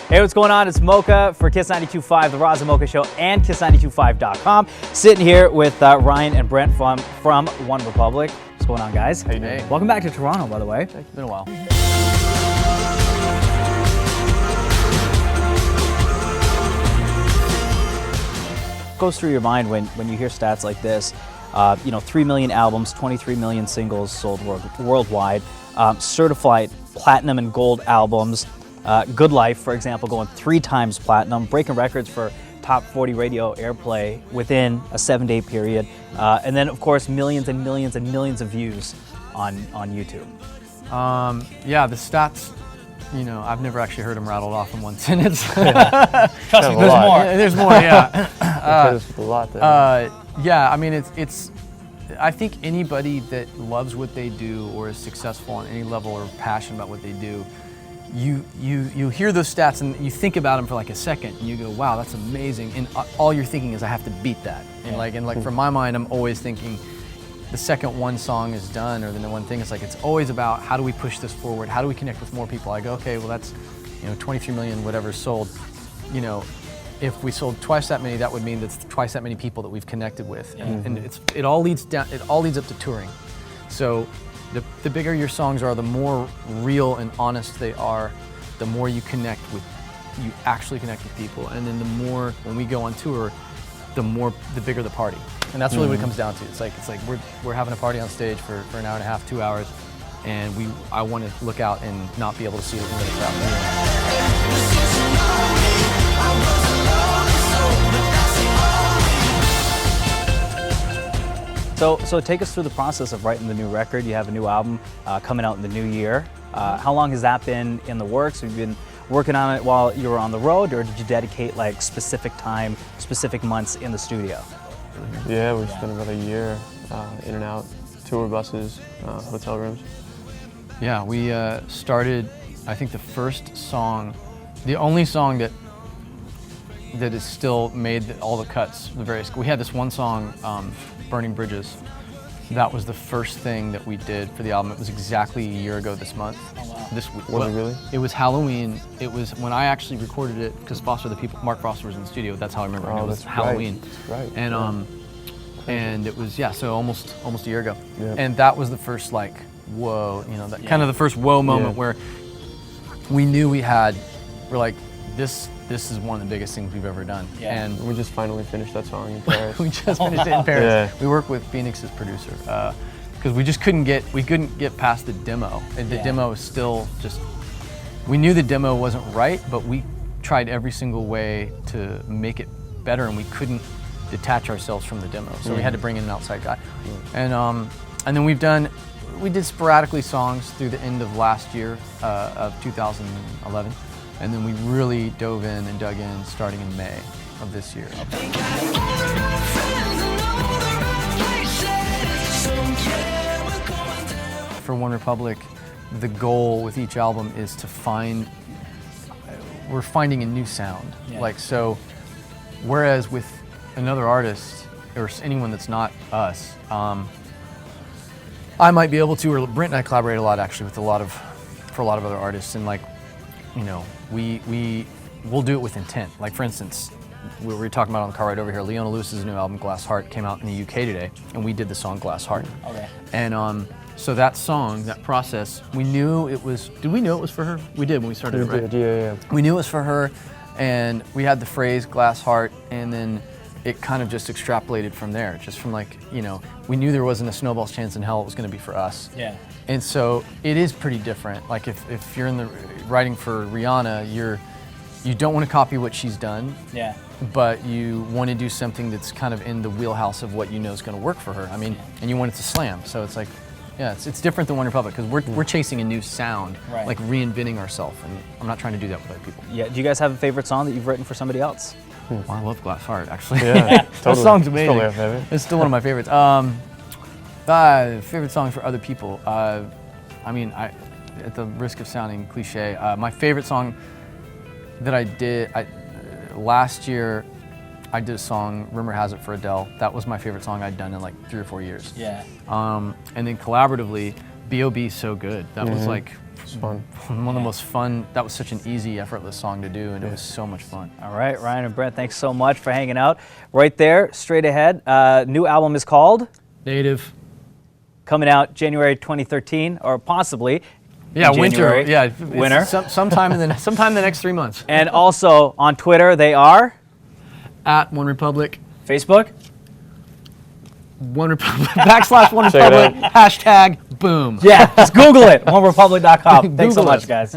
Hey, what's going on? It's Mocha for Kiss 92.5, the Roz Mocha Show, and Kiss925.com. Sitting here with Ryan and Brent from One Republic. What's going on, guys? How you doing? Welcome back to Toronto, by the way. It's been a while. Goes through your mind when you hear stats like this. 3 million albums, 23 million singles sold worldwide, certified platinum and gold albums. Good Life, for example, going 3 times platinum, breaking records for top 40 radio airplay within a 7-day period. And then, of course, millions and millions and millions of views on YouTube. Yeah, the stats, I've never actually heard them rattled off in one sentence. Trust me, there's more. There's more, yeah. A lot there. Yeah, I mean, it's. I think anybody that loves what they do or is successful on any level or passionate about what they do, you hear those stats and you think about them for like a second and you go, wow, that's amazing. And all you're thinking is, I have to beat that. And for my mind, I'm always thinking, the second one song is done or the one thing, it's always about how do we push this forward? How do we connect with more people? I go, okay, well that's 23 million whatever sold. If we sold twice that many, that would mean that's twice that many people that we've connected with, and it all leads up to touring. So the bigger your songs are, the more real and honest they are, the more you actually connect with people, and then the more when we go on tour, the bigger the party, and that's really what it comes down to. It's like we're having a party on stage for an hour and a half, 2 hours, and I want to look out and not be able to see the end of the crowd. So take us through the process of writing the new record. You have a new album coming out in the new year. How long has that been in the works? Have you been working on it while you were on the road, or did you dedicate like specific time, specific months in the studio? Yeah, we spent about a year in and out, tour buses, hotel rooms. Yeah, we started, I think the first song, the only song that has still made all the cuts, we had this one song, Burning Bridges. That was the first thing that we did for the album. It was exactly a year ago this month. Oh, wow. This week. Was it really? It was Halloween. It was when I actually recorded it, because Mark Foster was in the studio. That's how I remember it. It was Halloween. Right. And and it was, so almost a year ago. Yeah. And that was the first whoa, kind of the first whoa moment where we knew we're like, this is one of the biggest things we've ever done. Yeah. And we just finally finished that song in Paris. we just finished it in Paris. Yeah. We worked with Phoenix's producer because we couldn't get past the demo. And the demo was still we knew the demo wasn't right, but we tried every single way to make it better, and we couldn't detach ourselves from the demo. So we had to bring in an outside guy. And then we did sporadically songs through the end of last year of 2011. And then we really dove in and dug in starting in May of this year. For One Republic, the goal with each album is to we're finding a new sound. Yeah. Whereas with another artist or anyone that's not us, I might be able to, or Brent and I collaborate a lot actually for a lot of other artists, and we'll do it with intent. Like for instance, we were talking about on the car ride over here, Leona Lewis's new album Glass Heart came out in the UK today, and we did the song Glass Heart. Okay. And so that song, that process, we knew it was. Did we know it was for her? We did when we started it, right? Yeah. We knew it was for her, and we had the phrase Glass Heart, and then it kind of just extrapolated from there. Just from we knew there wasn't a snowball's chance in hell it was going to be for us. Yeah. And so it is pretty different. Like if you're in the writing for Rihanna, you don't want to copy what she's done. Yeah. But you want to do something that's kind of in the wheelhouse of what you know is going to work for her. I mean, and you want it to slam. So it's it's different than One Republic because we're chasing a new sound, Right. like reinventing ourselves. And I'm not trying to do that with other people. Yeah. Do you guys have a favorite song that you've written for somebody else? Well, I love Glass Heart, actually. Yeah, That totally. song's amazing. It's totally our favorite. It's still one of my favorites. Favorite songs for other people. At the risk of sounding cliche, my favorite song that I did last year, I did a song, Rumor Has It, for Adele. That was my favorite song I'd done in like 3 or 4 years. Yeah. And then collaboratively, B.O.B. So Good. That was like It's fun. One of the most fun. That was such an easy, effortless song to do, and it was so much fun. All right, Ryan and Brent, thanks so much for hanging out. Right there, straight ahead. New album is called Native. coming out January 2013, or possibly. Yeah, in winter. January. Yeah, Winter. Sometime in the next 3 months. And also on Twitter, they are At One Republic. Facebook. One Republic. / One Check it Republic. Hashtag boom. Yeah, just Google it. OneRepublic.com. Thanks so Google much, it. guys.